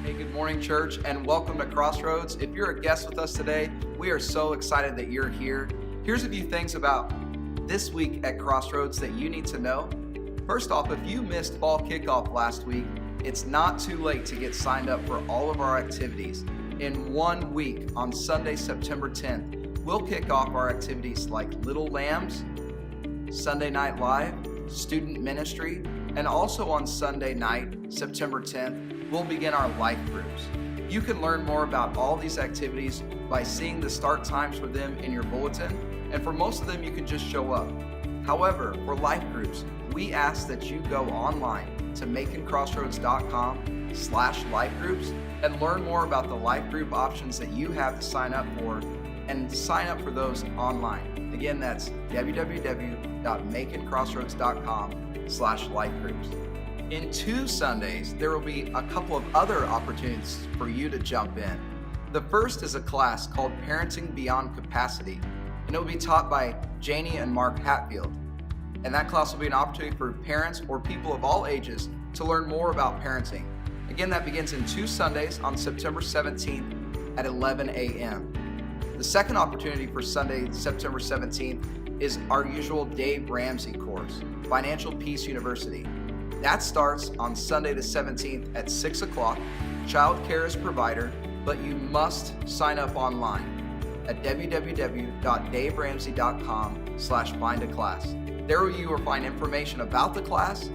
Hey, good morning, church, and welcome to Crossroads. If you're a guest with us today, we are so excited that you're here. Here's a few things about this week at Crossroads that you need to know. First off, if you missed fall kickoff last week, it's not too late to get signed up for all of our activities. In 1 week, on Sunday, September 10th, we'll kick off our activities like Little Lambs, Sunday Night Live, Student Ministry, and also on Sunday night, September 10th, we'll begin our life groups. You can learn more about all these activities by seeing the start times for them in your bulletin, and for most of them, you can just show up. However, for life groups, we ask that you go online to makincrossroads.com/life groups and learn more about the life group options that you have to sign up for and sign up for those online. Again, that's www.makincrossroads.com/life groups. In 2 Sundays, there will be a couple of other opportunities for you to jump in. The first is a class called Parenting Beyond Capacity, and it will be taught by Janie and Mark Hatfield. And that class will be an opportunity for parents or people of all ages to learn more about parenting. Again, that begins in 2 Sundays on September 17th at 11 a.m. The second opportunity for Sunday, September 17th, is our usual Dave Ramsey course, Financial Peace University. That starts on Sunday the 17th at 6 o'clock. Childcare is provided, but you must sign up online at www.daveramsey.com/find-a-class. There you will find information about the class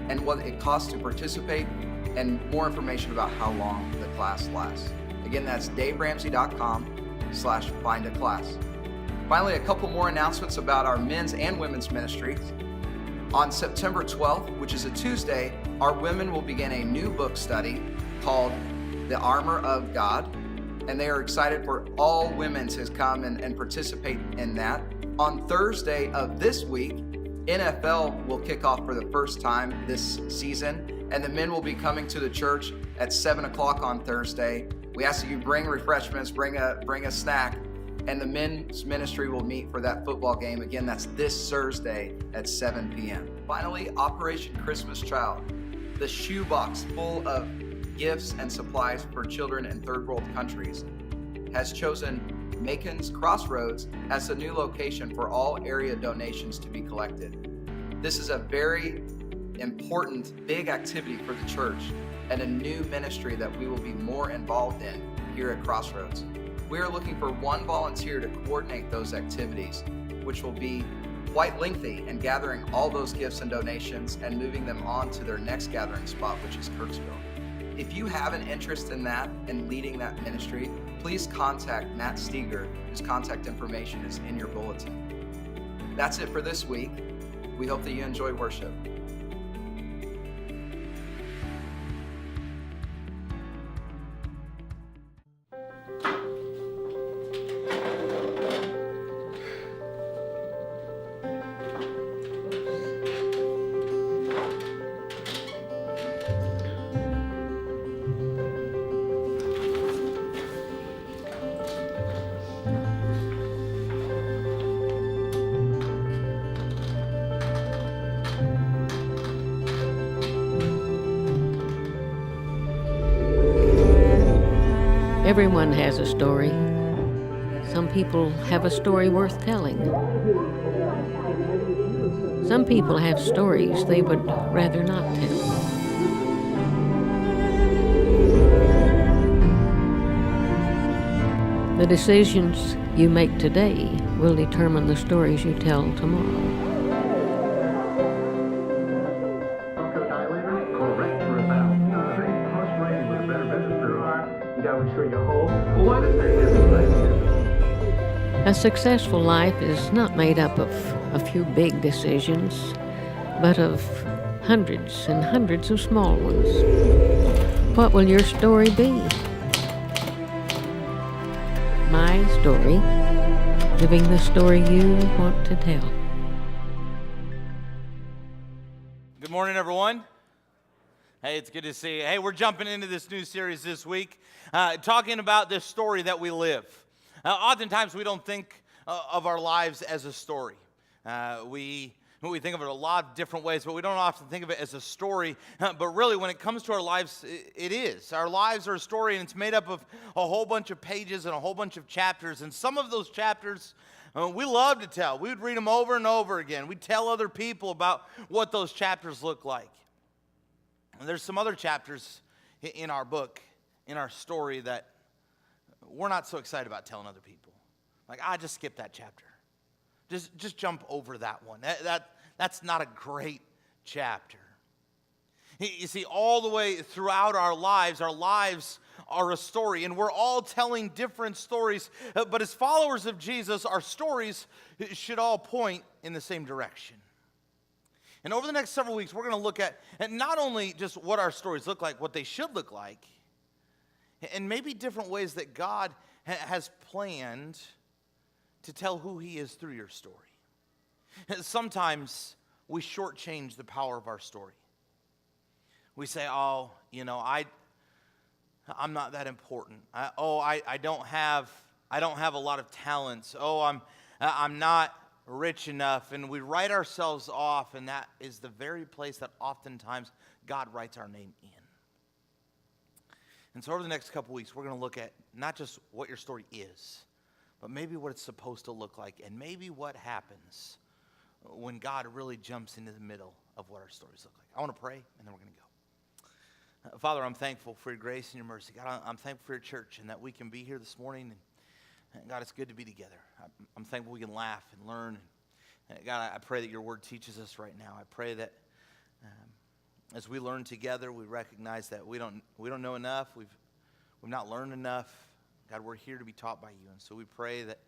and what it costs to participate and more information about how long the class lasts. Again, that's daveramsey.com/find-a-class. Finally, a couple more announcements about our men's and women's ministries. On September 12th, which is a Tuesday, our women will begin a new book study called The Armor of God, and they are excited for all women to come and participate in that. On Thursday of this week, NFL will kick off for the first time this season, and the men will be coming to the church at 7 o'clock on Thursday. We ask that you bring refreshments, bring a snack, and the men's ministry will meet for that football game. Again, that's this Thursday at 7 p.m. Finally, Operation Christmas Child, the shoebox full of gifts and supplies for children in third world countries, has chosen Makin's Crossroads as a new location for all area donations to be collected. This is a very important, big activity for the church and a new ministry that we will be more involved in here at Crossroads. We are looking for one volunteer to coordinate those activities, which will be quite lengthy, and gathering all those gifts and donations and moving them on to their next gathering spot, which is Kirksville. If you have an interest in that and leading that ministry, please contact Matt Steger, whose contact information is in your bulletin. That's it for this week. We hope that you enjoy worship. Everyone has a story. Some people have a story worth telling. Some people have stories they would rather not tell. The decisions you make today will determine the stories you tell tomorrow. A successful life is not made up of a few big decisions, but of hundreds and hundreds of small ones. What will your story be? My story, living the story you want to tell. Good morning, everyone. Hey, it's good to see you. Hey, we're jumping into this new series this week, talking about this story that we live. Oftentimes, we don't think of our lives as a story. We We think of it a lot of different ways, but we don't often think of it as a story. But really, when it comes to our lives, it is. Our lives are a story, and it's made up of a whole bunch of pages and a whole bunch of chapters. And some of those chapters we love to tell. We would read them over and over again. We'd tell other people about what those chapters look like. And there's some other chapters in our book, in our story, that we're not so excited about telling other people. Like, just skip that chapter. Just jump over that one. That's not a great chapter. You see, all the way throughout our lives are a story, and we're all telling different stories. But as followers of Jesus, our stories should all point in the same direction. And over the next several weeks, we're going to look at not only just what our stories look like, what they should look like, and maybe different ways that God has planned to tell who He is through your story. Sometimes we shortchange the power of our story. We say, I'm not that important. I don't have a lot of talents. I'm not rich enough. And we write ourselves off, and that is the very place that oftentimes God writes our name in. And so over the next couple weeks, we're going to look at not just what your story is, but maybe what it's supposed to look like, and maybe what happens when God really jumps into the middle of what our stories look like. I want to pray, and then we're going to go. Father, I'm thankful for your grace and your mercy. God, I'm thankful for your church and that we can be here this morning. And God, it's good to be together. I'm thankful we can laugh and learn. And God, I pray that your word teaches us right now. I pray that as we learn together, we recognize that we don't know enough. We've not learned enough. God, we're here to be taught by you. And so we pray that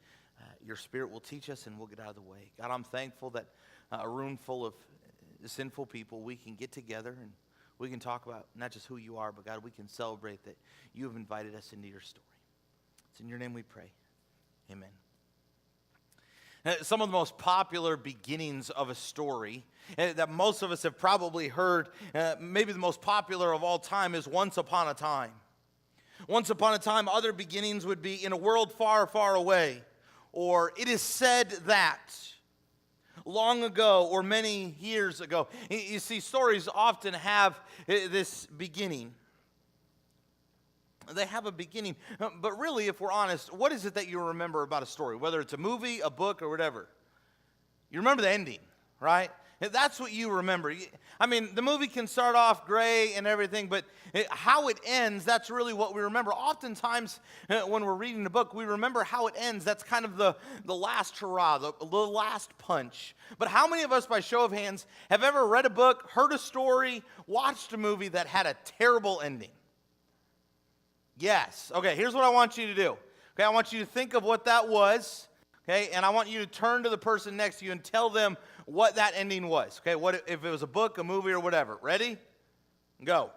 your Spirit will teach us and we'll get out of the way. God, I'm thankful that a room full of sinful people, we can get together and we can talk about not just who you are, but God, we can celebrate that you have invited us into your story. It's in your name we pray. Amen. Some of the most popular beginnings of a story that most of us have probably heard, maybe the most popular of all time, is Once Upon a Time. Once upon a time, other beginnings would be In a World Far, Far Away, or It Is Said That, long ago or many years ago. You see, stories often have this beginning. They have a beginning. But really, if we're honest, what is it that you remember about a story? Whether it's a movie, a book, or whatever. You remember the ending, right? That's what you remember. I mean, the movie can start off great and everything, but how it ends, that's really what we remember. Oftentimes, when we're reading the book, we remember how it ends. That's kind of the last hurrah, the last punch. But how many of us, by show of hands, have ever read a book, heard a story, watched a movie that had a terrible ending? Yes. Okay, here's what I want you to do. Okay, I want you to think of what that was. Okay, and I want you to turn to the person next to you and tell them what that ending was. Okay, what if it was a book, a movie, or whatever. Ready? Go.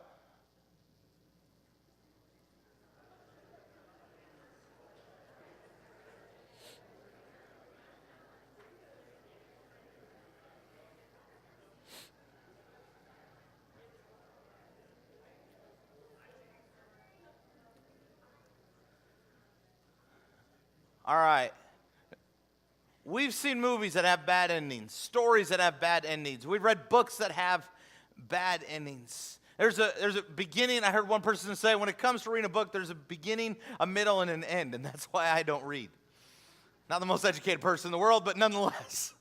All right. We've seen movies that have bad endings, stories that have bad endings. We've read books that have bad endings. There's a beginning. I heard one person say, when it comes to reading a book, there's a beginning, a middle, and an end, and that's why I don't read. Not the most educated person in the world, but nonetheless.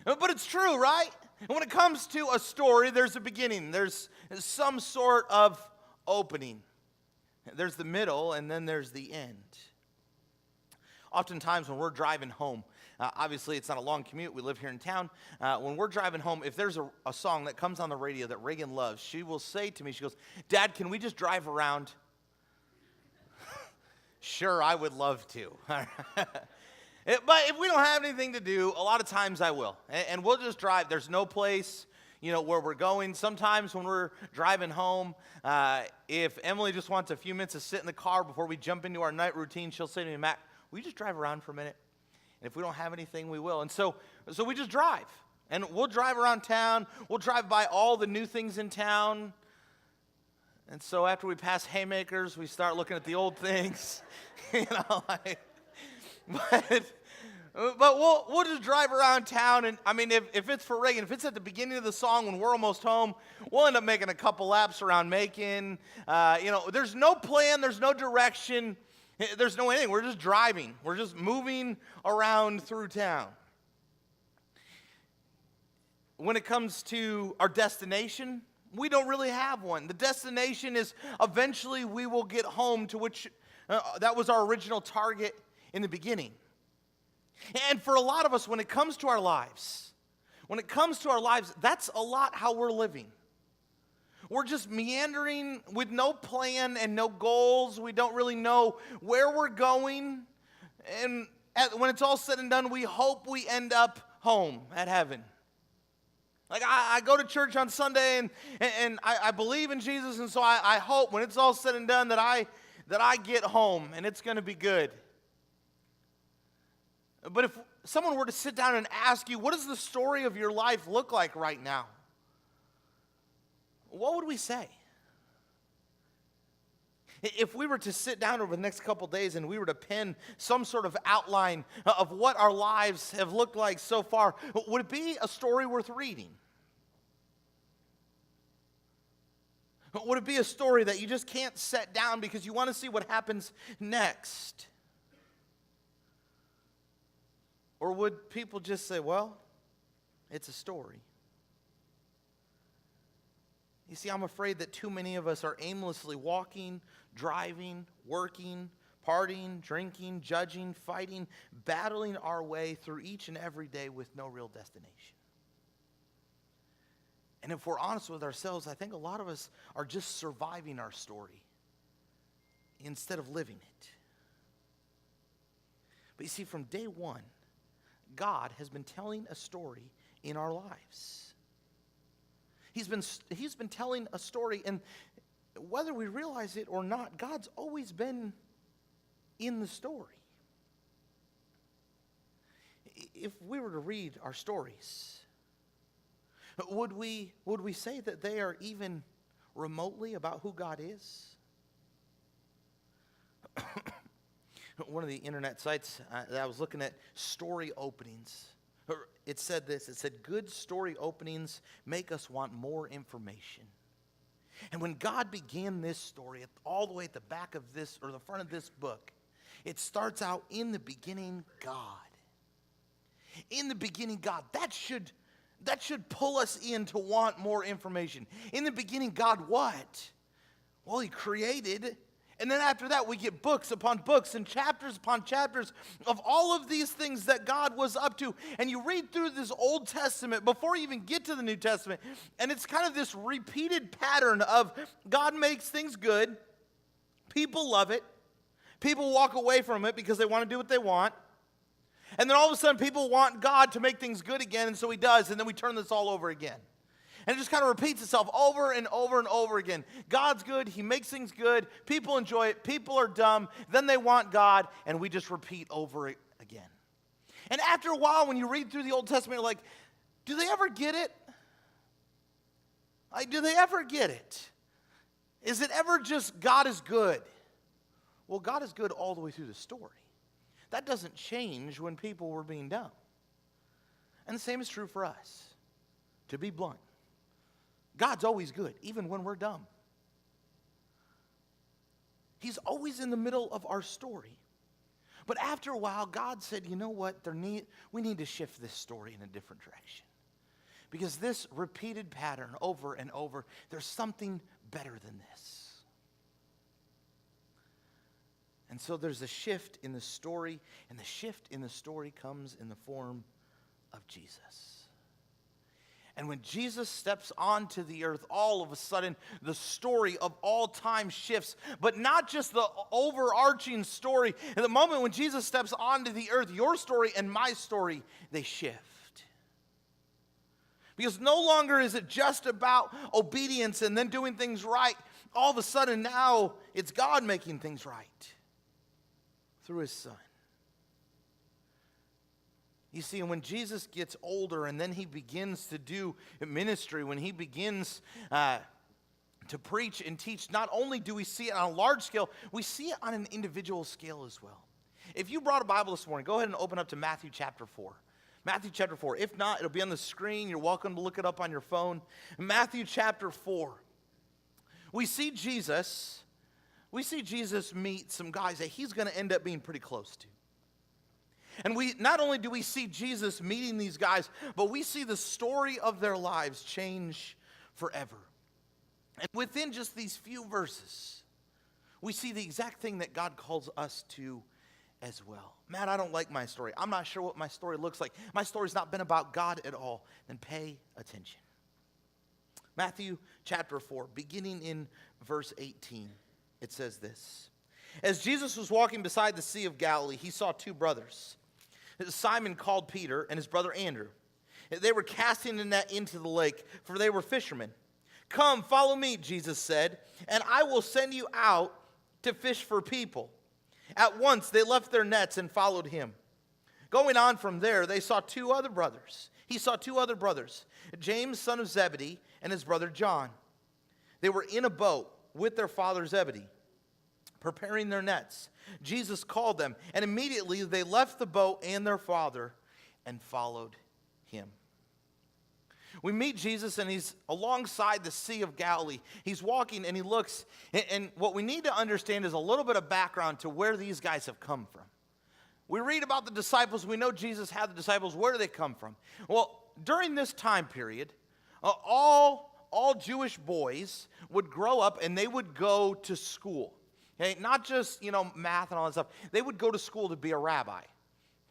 But it's true, right? And when it comes to a story, there's a beginning. There's some sort of opening. There's the middle, and then there's the end. Oftentimes when we're driving home, obviously it's not a long commute, we live here in town. When we're driving home, if there's a song that comes on the radio that Reagan loves, she will say to me, she goes, "Dad, can we just drive around?" Sure, I would love to. But if we don't have anything to do, a lot of times I will. And we'll just drive. There's no place, where we're going. Sometimes when we're driving home, if Emily just wants a few minutes to sit in the car before we jump into our night routine, she'll say to me, "Matt, will you just drive around for a minute?" And if we don't have anything, we will. And so we just drive. And we'll drive around town. We'll drive by all the new things in town. And so after we pass Haymakers, we start looking at the old things. But we'll just drive around town, and I mean, if it's for Reagan, if it's at the beginning of the song when we're almost home, we'll end up making a couple laps around Macon. There's no plan, there's no direction, there's no anything. We're just driving. We're just moving around through town. When it comes to our destination, we don't really have one. The destination is eventually we will get home, to which that was our original target in the beginning. And for a lot of us, when it comes to our lives, that's a lot how we're living. We're just meandering with no plan and no goals. We don't really know where we're going. And when it's all said and done, we hope we end up home at heaven. Like I go to church on Sunday and I believe in Jesus, and so I hope when it's all said and done that I get home and it's going to be good. But if someone were to sit down and ask you, what does the story of your life look like right now? What would we say? If we were to sit down over the next couple days and we were to pen some sort of outline of what our lives have looked like so far, would it be a story worth reading? Would it be a story that you just can't set down because you want to see what happens next? Or would people just say, well, it's a story? You see, I'm afraid that too many of us are aimlessly walking, driving, working, partying, drinking, judging, fighting, battling our way through each and every day with no real destination. And if we're honest with ourselves, I think a lot of us are just surviving our story instead of living it. But you see, from day one, God has been telling a story in our lives. He's been telling a story, and whether we realize it or not, God's always been in the story. If we were to read our stories, would we say that they are even remotely about who God is? One of the internet sites that I was looking at, story openings, it said this. It said, good story openings make us want more information. And when God began this story, all the way at the back of this, or the front of this book, it starts out, in the beginning, God. In the beginning, God. That should pull us in to want more information. In the beginning, God what? Well, He created. And then after that, we get books upon books and chapters upon chapters of all of these things that God was up to. And you read through this Old Testament before you even get to the New Testament, and it's kind of this repeated pattern of God makes things good, people love it, people walk away from it because they want to do what they want, and then all of a sudden people want God to make things good again, and so He does, and then we turn this all over again. And it just kind of repeats itself over and over and over again. God's good. He makes things good. People enjoy it. People are dumb. Then they want God, and we just repeat over it again. And after a while, when you read through the Old Testament, you're like, do they ever get it? Do they ever get it? Is it ever just God is good? Well, God is good all the way through the story. That doesn't change when people were being dumb. And the same is true for us, to be blunt. God's always good, even when we're dumb. He's always in the middle of our story. But after a while, God said, you know what? We need to shift this story in a different direction. Because this repeated pattern over and over, there's something better than this. And so there's a shift in the story, and the shift in the story comes in the form of Jesus. And when Jesus steps onto the earth, all of a sudden, the story of all time shifts. But not just the overarching story. In the moment when Jesus steps onto the earth, your story and my story, they shift. Because no longer is it just about obedience and then doing things right. All of a sudden now, it's God making things right through His Son. You see, when Jesus gets older and then He begins to do ministry, when He begins to preach and teach, not only do we see it on a large scale, we see it on an individual scale as well. If you brought a Bible this morning, go ahead and open up to Matthew chapter 4. Matthew chapter 4. If not, it'll be on the screen. You're welcome to look it up on your phone. Matthew chapter 4. We see Jesus meet some guys that he's going to end up being pretty close to. And not only do we see Jesus meeting these guys, but we see the story of their lives change forever. And within just these few verses, we see the exact thing that God calls us to as well. Matt, I don't like my story. I'm not sure what my story looks like. My story's not been about God at all. Then pay attention. Matthew chapter 4, beginning in verse 18, it says this. As Jesus was walking beside the Sea of Galilee, he saw two brothers, Simon called Peter and his brother Andrew. They were casting a net into the lake, for they were fishermen. Come, follow me, Jesus said, and I will send you out to fish for people. At once they left their nets and followed him. Going on from there, they saw two other brothers. He saw two other brothers, James, son of Zebedee, and his brother John. They were in a boat with their father Zebedee, preparing their nets. Jesus called them, and immediately they left the boat and their father and followed him. We meet Jesus, and he's alongside the Sea of Galilee. He's walking, and he looks, and what we need to understand is a little bit of background to where these guys have come from. We read about the disciples. We know Jesus had the disciples. Where do they come from? Well, during this time period, all Jewish boys would grow up, and they would go to school. Okay? Not just, math and all that stuff. They would go to school to be a rabbi,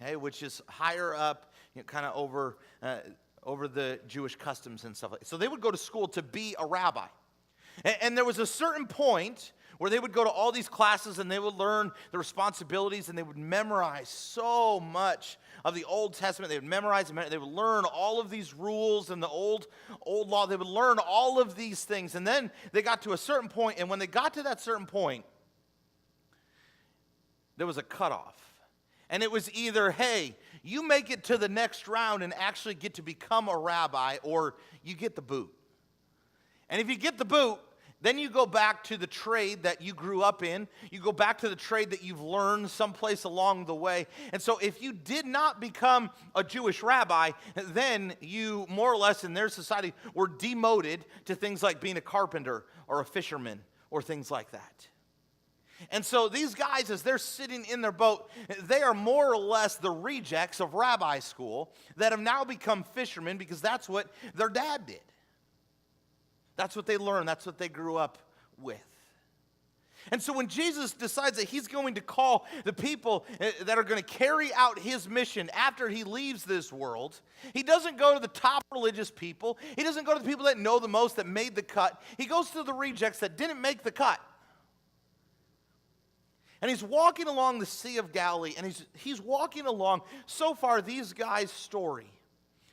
okay? Which is higher up, kind of over the Jewish customs and stuff like that. So they would go to school to be a rabbi. And there was a certain point where they would go to all these classes and they would learn the responsibilities and they would memorize so much of the Old Testament. They would memorize and they would learn all of these rules and the old law. They would learn all of these things. And then they got to a certain point, and when they got to that certain point, there was a cutoff. And it was either, hey, you make it to the next round and actually get to become a rabbi, or you get the boot. And if you get the boot, then you go back to the trade that you grew up in. You go back to the trade that you've learned someplace along the way. And so if you did not become a Jewish rabbi, then you, more or less in their society, were demoted to things like being a carpenter or a fisherman or things like that. And so these guys, as they're sitting in their boat, they are more or less the rejects of rabbi school that have now become fishermen because that's what their dad did. That's what they learned. That's what they grew up with. And so when Jesus decides that he's going to call the people that are going to carry out his mission after he leaves this world, he doesn't go to the top religious people. He doesn't go to the people that know the most, that made the cut. He goes to the rejects that didn't make the cut. And he's walking along the Sea of Galilee, and he's walking along. So far, these guys' story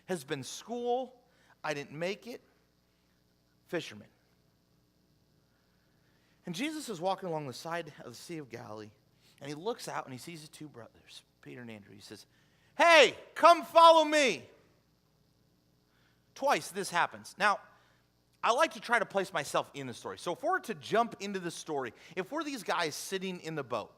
has been school, I didn't make it, fishermen. And Jesus is walking along the side of the Sea of Galilee, and he looks out and he sees the two brothers, Peter and Andrew. He says, hey, come follow me. Twice this happens. Now, I like to try to place myself in the story. So if we're to jump into the story, if we're these guys sitting in the boat,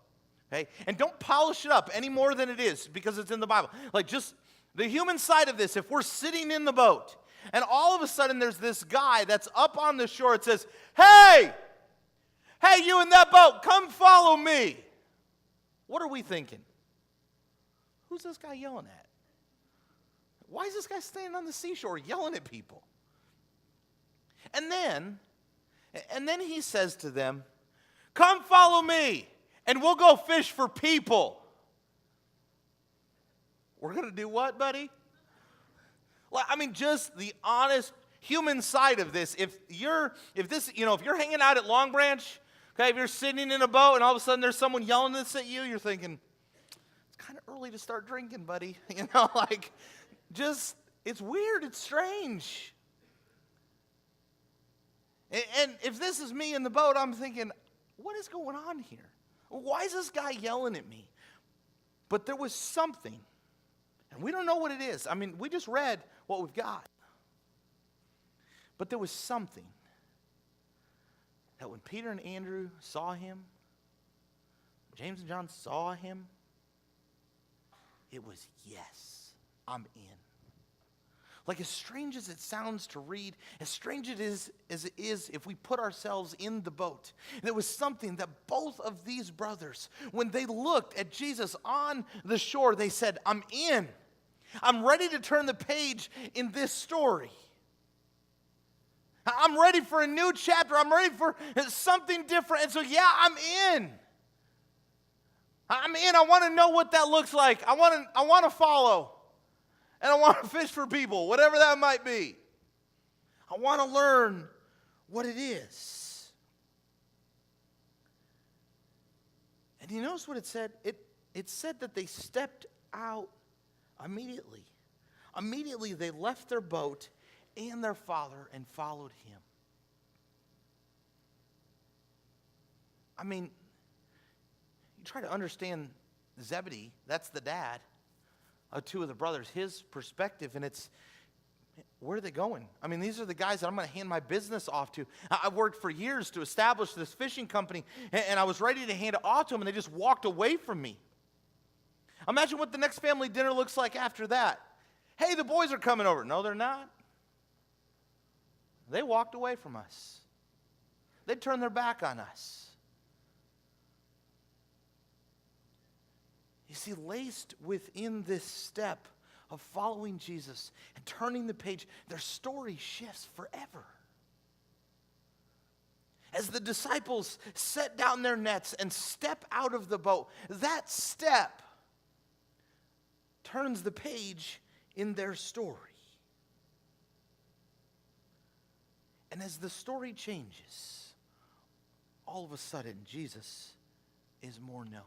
okay, and don't polish it up any more than it is because it's in the Bible. Like just the human side of this, if we're sitting in the boat, and all of a sudden there's this guy that's up on the shore, it says, hey, you in that boat, come follow me. What are we thinking? Who's this guy yelling at? Why is this guy standing on the seashore yelling at people? And then he says to them, come follow me, and we'll go fish for people. We're going to do what, buddy? I mean, just the honest human side of this. If you're hanging out at Long Branch, okay, if you're sitting in a boat and all of a sudden there's someone yelling this at you, you're thinking, it's kind of early to start drinking, buddy. It's weird, it's strange. And if this is me in the boat, I'm thinking, what is going on here? Why is this guy yelling at me? But there was something, and we don't know what it is. I mean, we just read what we've got. But there was something that when Peter and Andrew saw him, James and John saw him, it was yes, I'm in. Like, as strange as it sounds to read, as strange as it is if we put ourselves in the boat, there was something that both of these brothers, when they looked at Jesus on the shore, they said, I'm in. I'm ready to turn the page in this story. I'm ready for a new chapter. I'm ready for something different. And so, yeah, I'm in. I'm in. I want to know what that looks like. I want to follow. And I want to fish for people, whatever that might be. I want to learn what it is. And you notice what it said? It said that they stepped out immediately. Immediately they left their boat and their father and followed him. I mean, you try to understand Zebedee, that's the dad of two of the brothers, his perspective, and it's, where are they going? I mean, these are the guys that I'm going to hand my business off to. I've worked for years to establish this fishing company, and I was ready to hand it off to them, and they just walked away from me. Imagine what the next family dinner looks like after that. Hey, the boys are coming over. No, they're not. They walked away from us. They turned their back on us. You see, laced within this step of following Jesus and turning the page, their story shifts forever. As the disciples set down their nets and step out of the boat, that step turns the page in their story. And as the story changes, all of a sudden, Jesus is more known.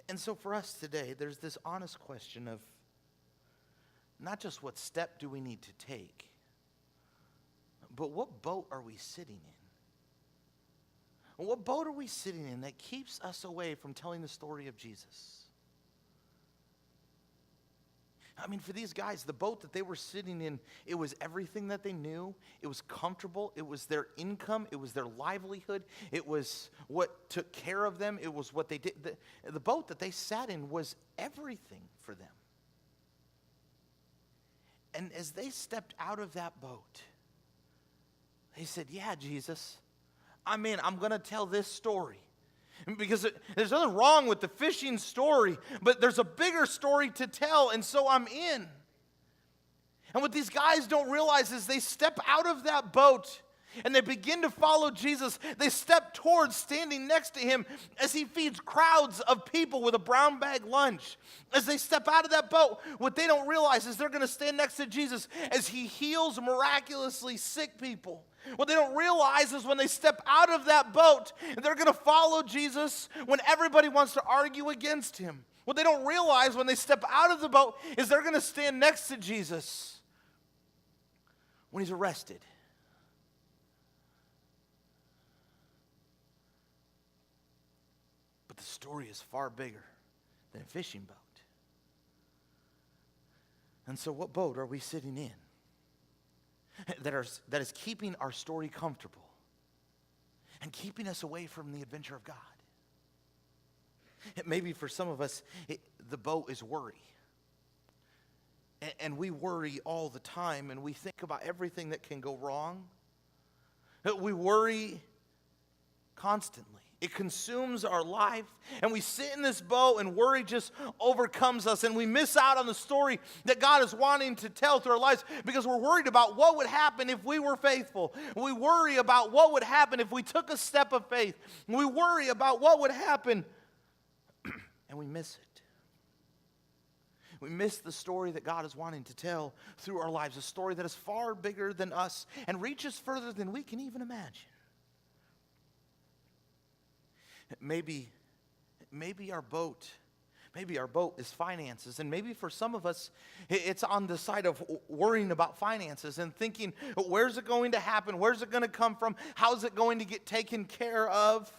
And so for us today, there's this honest question of not just what step do we need to take, but what boat are we sitting in? What boat are we sitting in that keeps us away from telling the story of Jesus? I mean, for these guys, the boat that they were sitting in, it was everything that they knew. It was comfortable. It was their income. It was their livelihood. It was what took care of them. It was what they did. The boat that they sat in was everything for them. And as they stepped out of that boat, they said, yeah, Jesus, I'm in. I'm going to tell this story. Because there's nothing wrong with the fishing story, but there's a bigger story to tell, and so I'm in. And what these guys don't realize is they step out of that boat and they begin to follow Jesus. They step towards standing next to him as he feeds crowds of people with a brown bag lunch. As they step out of that boat, what they don't realize is they're going to stand next to Jesus as he heals miraculously sick people. What they don't realize is when they step out of that boat, they're going to follow Jesus when everybody wants to argue against him. What they don't realize when they step out of the boat is they're going to stand next to Jesus when he's arrested. But the story is far bigger than a fishing boat. And so what boat are we sitting in that is keeping our story comfortable and keeping us away from the adventure of God? Maybe for some of us, the boat is worry. And we worry all the time, and we think about everything that can go wrong. We worry constantly. It consumes our life, and we sit in this boat and worry just overcomes us, and we miss out on the story that God is wanting to tell through our lives because we're worried about what would happen if we were faithful. We worry about what would happen if we took a step of faith. We worry about what would happen, and we miss it. We miss the story that God is wanting to tell through our lives, a story that is far bigger than us and reaches further than we can even imagine. Maybe our boat is finances, and maybe for some of us it's on the side of worrying about finances and thinking, where's it going to happen? Where's it going to come from? How's it going to get taken care of?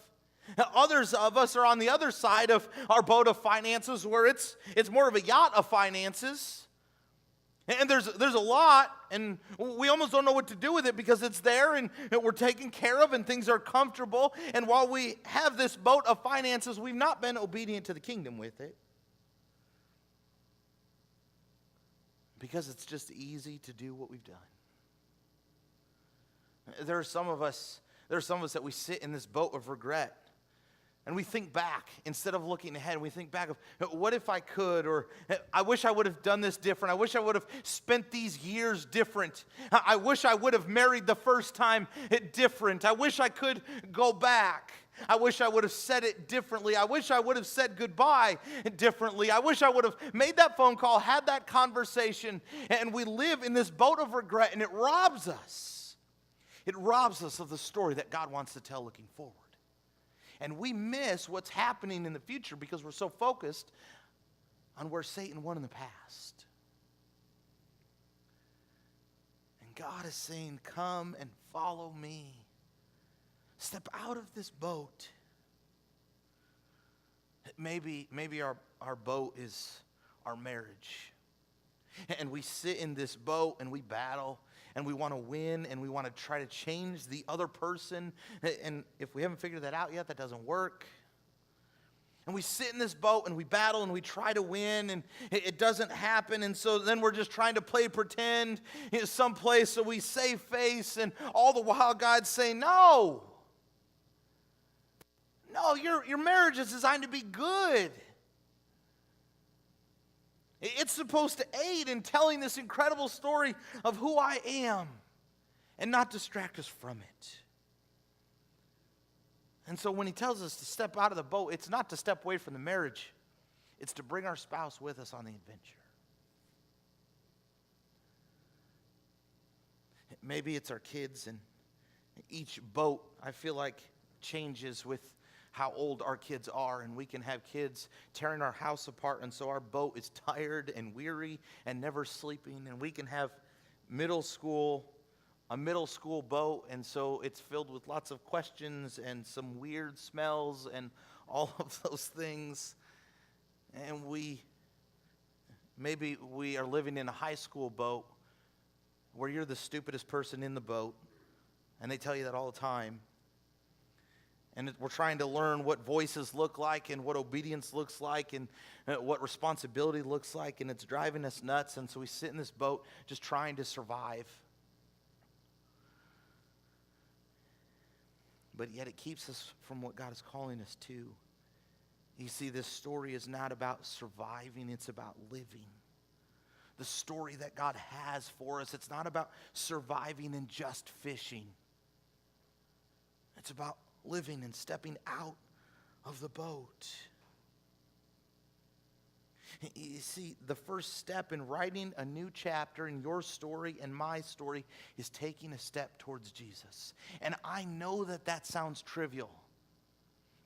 Others of us are on the other side of our boat of finances where it's more of a yacht of finances. And there's a lot, and we almost don't know what to do with it because it's there and we're taken care of and things are comfortable. And while we have this boat of finances, we've not been obedient to the kingdom with it. Because it's just easy to do what we've done. There are some of us that we sit in this boat of regret. And we think back, instead of looking ahead, we think back of, what if I could? Or I wish I would have done this different. I wish I would have spent these years different. I wish I would have married the first time different. I wish I could go back. I wish I would have said it differently. I wish I would have said goodbye differently. I wish I would have made that phone call, had that conversation. And we live in this boat of regret, and it robs us. It robs us of the story that God wants to tell looking forward. And we miss what's happening in the future because we're so focused on where Satan won in the past. And God is saying, come and follow me. Step out of this boat. Maybe our boat is our marriage. And we sit in this boat and we battle. And we want to win, and we want to try to change the other person. And if we haven't figured that out yet, that doesn't work. And we sit in this boat, and we battle, and we try to win, and it doesn't happen. And so then we're just trying to play pretend someplace, so we save face, and all the while God's saying, no, your marriage is designed to be good. It's supposed to aid in telling this incredible story of who I am and not distract us from it. And so when he tells us to step out of the boat, it's not to step away from the marriage. It's to bring our spouse with us on the adventure. Maybe it's our kids, and each boat, I feel like, changes with how old our kids are, and we can have kids tearing our house apart, and so our boat is tired and weary and never sleeping, and we can have a middle school boat, and so it's filled with lots of questions and some weird smells and all of those things. And maybe we are living in a high school boat where you're the stupidest person in the boat, and they tell you that all the time. And we're trying to learn what voices look like and what obedience looks like and what responsibility looks like, and it's driving us nuts. And so we sit in this boat just trying to survive. But yet it keeps us from what God is calling us to. You see, this story is not about surviving, it's about living. The story that God has for us, it's not about surviving and just fishing. It's about living and stepping out of the boat. You see, the first step in writing a new chapter in your story and my story is taking a step towards Jesus. And I know that sounds trivial.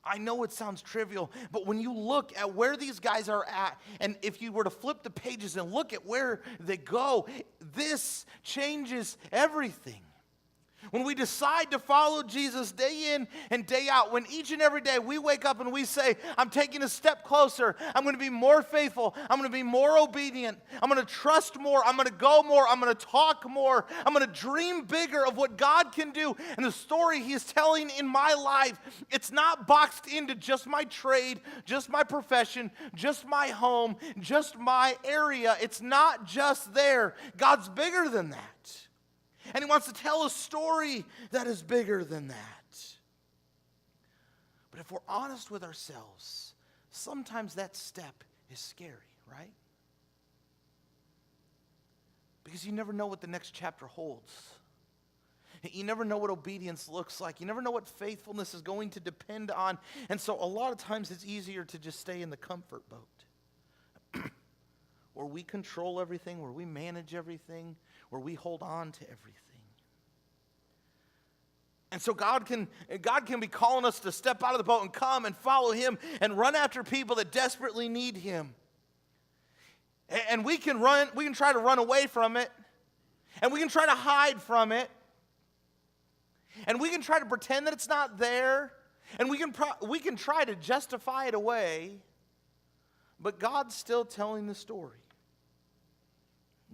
I know it sounds trivial, but when you look at where these guys are at, and if you were to flip the pages and look at where they go, this changes everything. When we decide to follow Jesus day in and day out, when each and every day we wake up and we say, I'm taking a step closer, I'm going to be more faithful, I'm going to be more obedient, I'm going to trust more, I'm going to go more, I'm going to talk more, I'm going to dream bigger of what God can do. And the story He is telling in my life, it's not boxed into just my trade, just my profession, just my home, just my area. It's not just there. God's bigger than that. And He wants to tell a story that is bigger than that. But if we're honest with ourselves, sometimes that step is scary, right? Because you never know what the next chapter holds. You never know what obedience looks like. You never know what faithfulness is going to depend on. And so a lot of times it's easier to just stay in the comfort boat. Where we control everything, where we manage everything, where we hold on to everything. And so God can be calling us to step out of the boat and come and follow Him and run after people that desperately need Him. And we can try to run away from it. And we can try to hide from it. And we can try to pretend that it's not there. And we can try to justify it away. But God's still telling the story.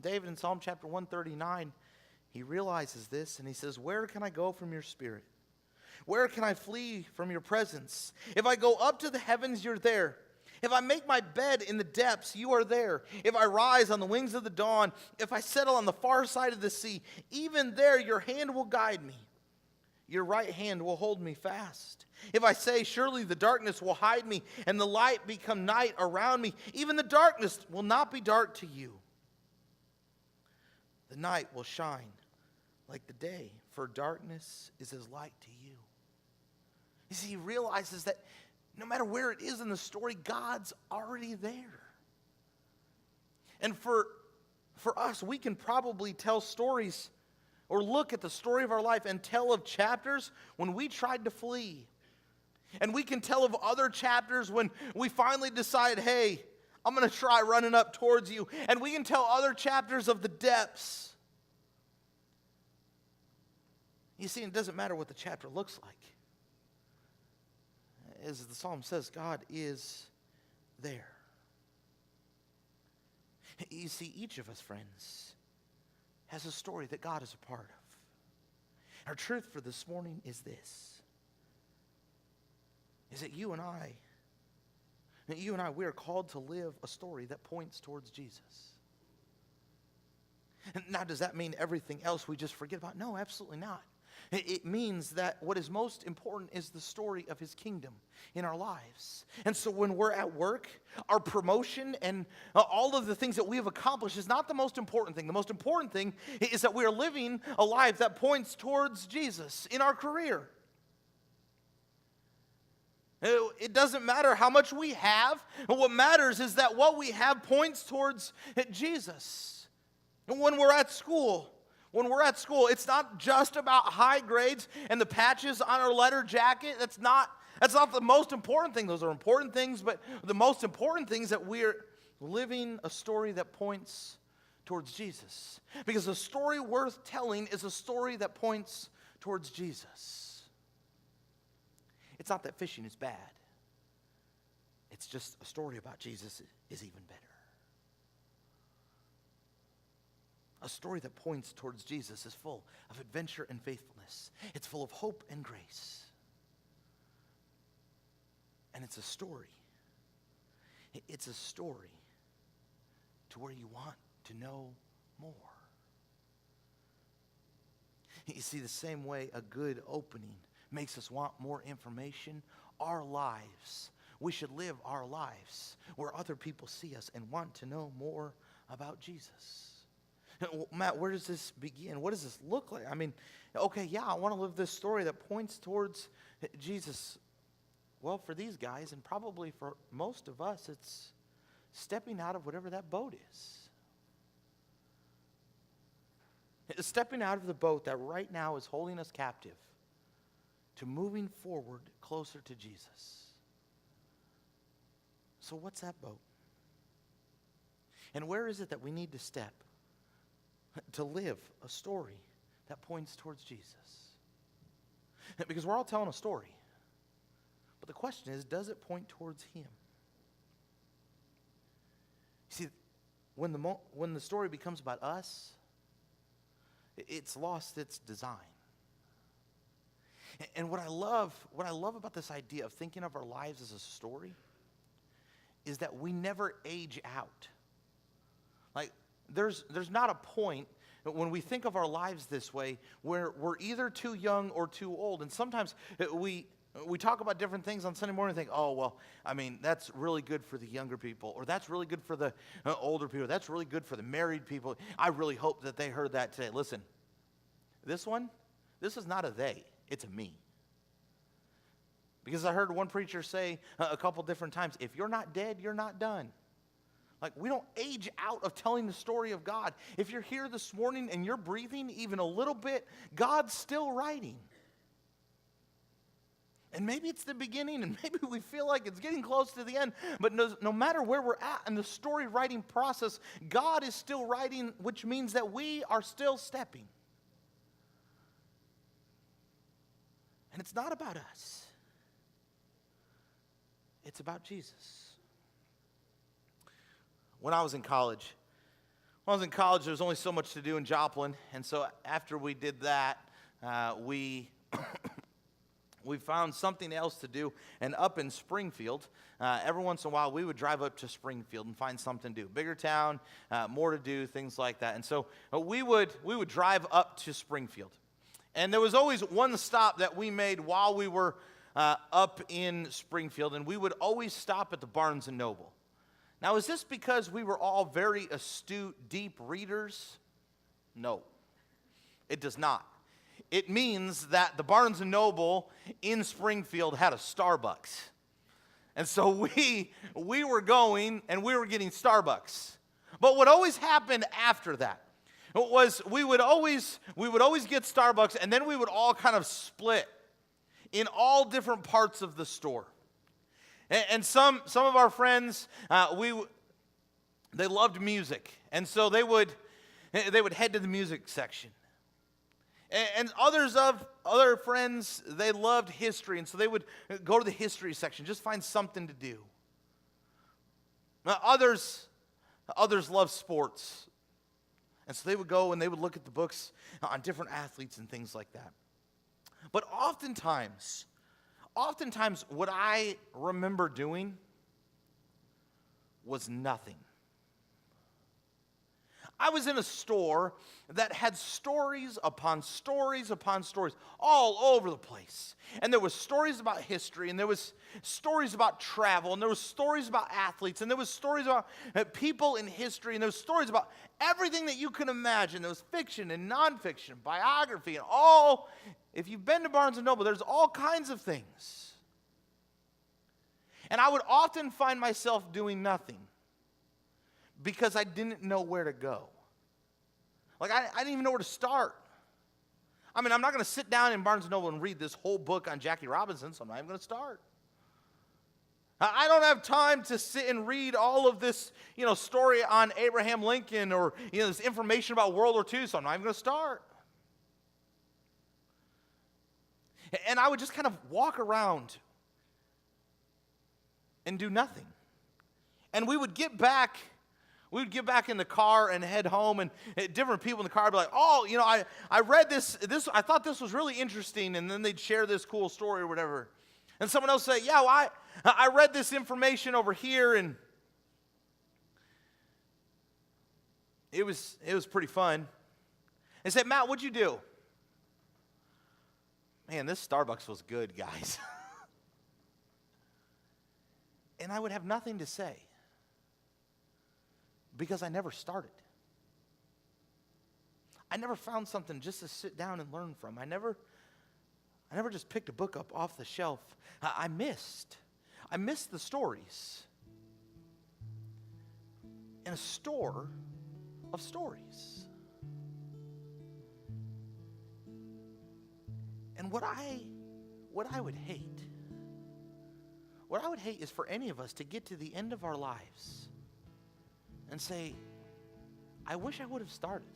David in Psalm chapter 139, he realizes this and he says, where can I go from your spirit? Where can I flee from your presence? If I go up to the heavens, you're there. If I make my bed in the depths, you are there. If I rise on the wings of the dawn, if I settle on the far side of the sea, even there your hand will guide me. Your right hand will hold me fast. If I say, surely the darkness will hide me, and the light become night around me, even the darkness will not be dark to you. The night will shine like the day, for darkness is as light to you. You see, he realizes that no matter where it is in the story, God's already there. And for us, we can probably tell stories or look at the story of our life and tell of chapters when we tried to flee. And we can tell of other chapters when we finally decide, hey, I'm going to try running up towards you. And we can tell other chapters of the depths. You see, it doesn't matter what the chapter looks like. As the psalm says, God is there. You see, each of us, friends, has a story that God is a part of. Our truth for this morning is this, is that you and I, we are called to live a story that points towards Jesus. Now, does that mean everything else we just forget about? No, absolutely not. It means that what is most important is the story of his kingdom in our lives. And so when we're at work, our promotion and all of the things that we have accomplished is not the most important thing. The most important thing is that we are living a life that points towards Jesus in our career. It doesn't matter how much we have. What matters is that what we have points towards Jesus. And when we're at school, it's not just about high grades and the patches on our letter jacket. That's not the most important thing. Those are important things, but the most important thing is that we're living a story that points towards Jesus. Because a story worth telling is a story that points towards Jesus. It's not that fishing is bad. It's just a story about Jesus is even better. A story that points towards Jesus is full of adventure and faithfulness. It's full of hope and grace. And it's a story. It's a story to where you want to know more. You see, the same way a good opening makes us want more information, our lives, we should live our lives where other people see us and want to know more about Jesus. Matt, where does this begin? What does this look like? I mean, okay, yeah, I want to live this story that points towards Jesus. Well, for these guys, and probably for most of us, it's stepping out of whatever that boat is. It's stepping out of the boat that right now is holding us captive to moving forward closer to Jesus. So what's that boat? And where is it that we need to step to live a story that points towards Jesus? Because we're all telling a story. But the question is, does it point towards him? See, when the story becomes about us, it's lost its design. And what I love about this idea of thinking of our lives as a story is that we never age out. Like, there's not a point when we think of our lives this way where we're either too young or too old. And sometimes we talk about different things on Sunday morning and think, oh, well, I mean, that's really good for the younger people, or that's really good for the older people, that's really good for the married people. I really hope that they heard that today. Listen, this is not a they, it's a me. Because I heard one preacher say a couple different times, if you're not dead, you're not done. Like, we don't age out of telling the story of God. If you're here this morning and you're breathing even a little bit, God's still writing. And maybe it's the beginning, and maybe we feel like it's getting close to the end. But no matter where we're at in the story writing process, God is still writing, which means that we are still stepping. And it's not about us. It's about Jesus. When I was in college, there was only so much to do in Joplin. And so after we did that, we we found something else to do. And up in Springfield, every once in a while, we would drive up to Springfield and find something to do. Bigger town, more to do, things like that. And so we would drive up to Springfield. And there was always one stop that we made while we were up in Springfield, and we would always stop at the Barnes & Noble. Now, is this because we were all very astute, deep readers? No, it does not. It means that the Barnes & Noble in Springfield had a Starbucks. And so we were going and we were getting Starbucks. But what always happened after that was we would always get Starbucks, and then we would all kind of split in all different parts of the store. And some of our friends, they loved music, and so they would head to the music section. And other friends, they loved history, and so they would go to the history section, just find something to do. Now, others love sports, and so they would go and they would look at the books on different athletes and things like that. But oftentimes, what I remember doing was nothing. I was in a store that had stories upon stories upon stories all over the place. And there was stories about history, and there was stories about travel, and there was stories about athletes, and there was stories about people in history, and there was stories about everything that you can imagine. There was fiction and nonfiction, biography, and all. If you've been to Barnes & Noble, there's all kinds of things. And I would often find myself doing nothing because I didn't know where to go. Like, I didn't even know where to start. I mean, I'm not going to sit down in Barnes & Noble and read this whole book on Jackie Robinson, so I'm not even going to start. I don't have time to sit and read all of this, story on Abraham Lincoln or, this information about World War II, so I'm not even going to start. And I would just kind of walk around and do nothing. And we would get back in the car and head home, and different people in the car would be like, oh, I read this, I thought this was really interesting, and then they'd share this cool story or whatever. And someone else would say, yeah, well, I read this information over here, and it was pretty fun. They said, Matt, what'd you do? Man, this Starbucks was good, guys. And I would have nothing to say because I never started. I never found something just to sit down and learn from. I never just picked a book up off the shelf. I missed the stories in a store of stories. And what I would hate is for any of us to get to the end of our lives and say, I wish I would have started.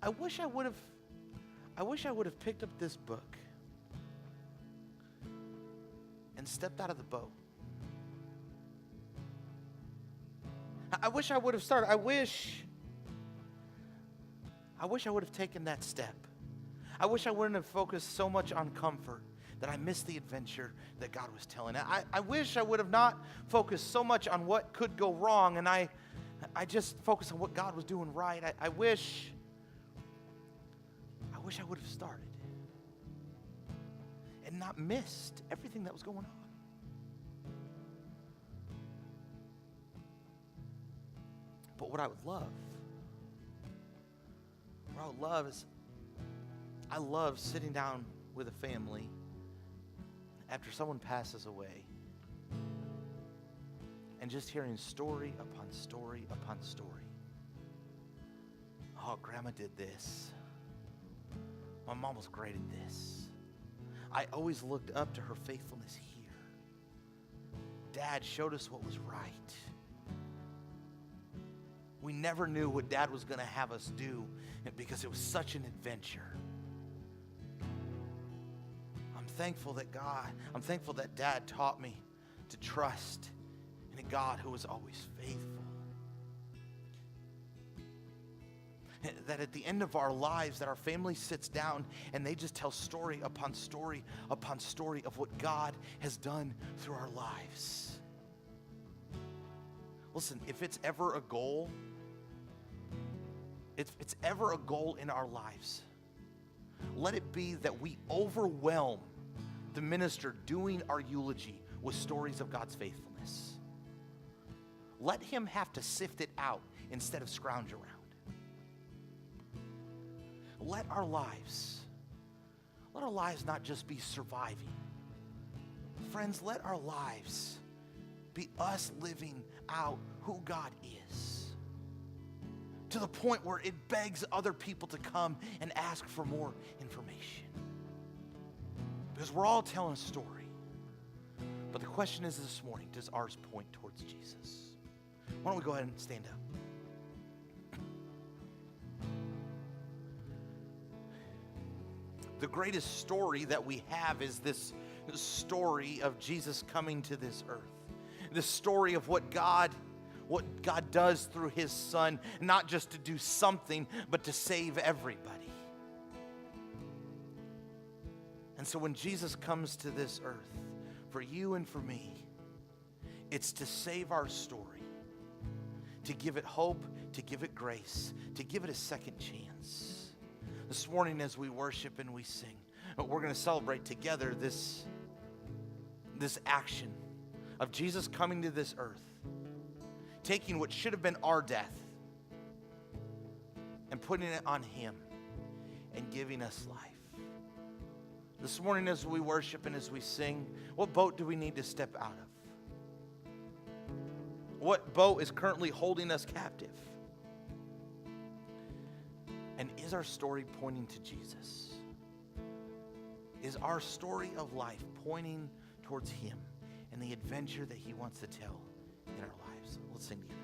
I wish I would have picked up this book and stepped out of the boat. I wish I would have started. I wish I would have taken that step. I wish I wouldn't have focused so much on comfort that I missed the adventure that God was telling. I wish I would have not focused so much on what could go wrong, and I just focused on what God was doing right. I wish I would have started and not missed everything that was going on. But what I would love is I love sitting down with a family after someone passes away and just hearing story upon story upon story. Oh, Grandma did this. My mom was great at this. I always looked up to her faithfulness here. Dad showed us what was right. We never knew what Dad was going to have us do because it was such an adventure. I'm thankful that Dad taught me to trust in a God who was always faithful. that at the end of our lives, that our family sits down and they just tell story upon story upon story of what God has done through our lives. Listen, if it's ever a goal, if it's ever a goal in our lives, let it be that we overwhelm the minister doing our eulogy with stories of God's faithfulness. Let him have to sift it out instead of scrounge around. Let our lives not just be surviving. Friends, let our lives be us living out who God is, to the point where it begs other people to come and ask for more information. Because we're all telling a story. But the question is this morning, does ours point towards Jesus? Why don't we go ahead and stand up? The greatest story that we have is this story of Jesus coming to this earth. The story of what God does through his Son, not just to do something, but to save everybody. And so when Jesus comes to this earth, for you and for me, it's to save our story, to give it hope, to give it grace, to give it a second chance. This morning as we worship and we sing, we're going to celebrate together this action of Jesus coming to this earth, taking what should have been our death and putting it on him and giving us life. This morning as we worship and as we sing, what boat do we need to step out of? What boat is currently holding us captive? And is our story pointing to Jesus? Is our story of life pointing towards him and the adventure that he wants to tell in our lives? Let's sing together.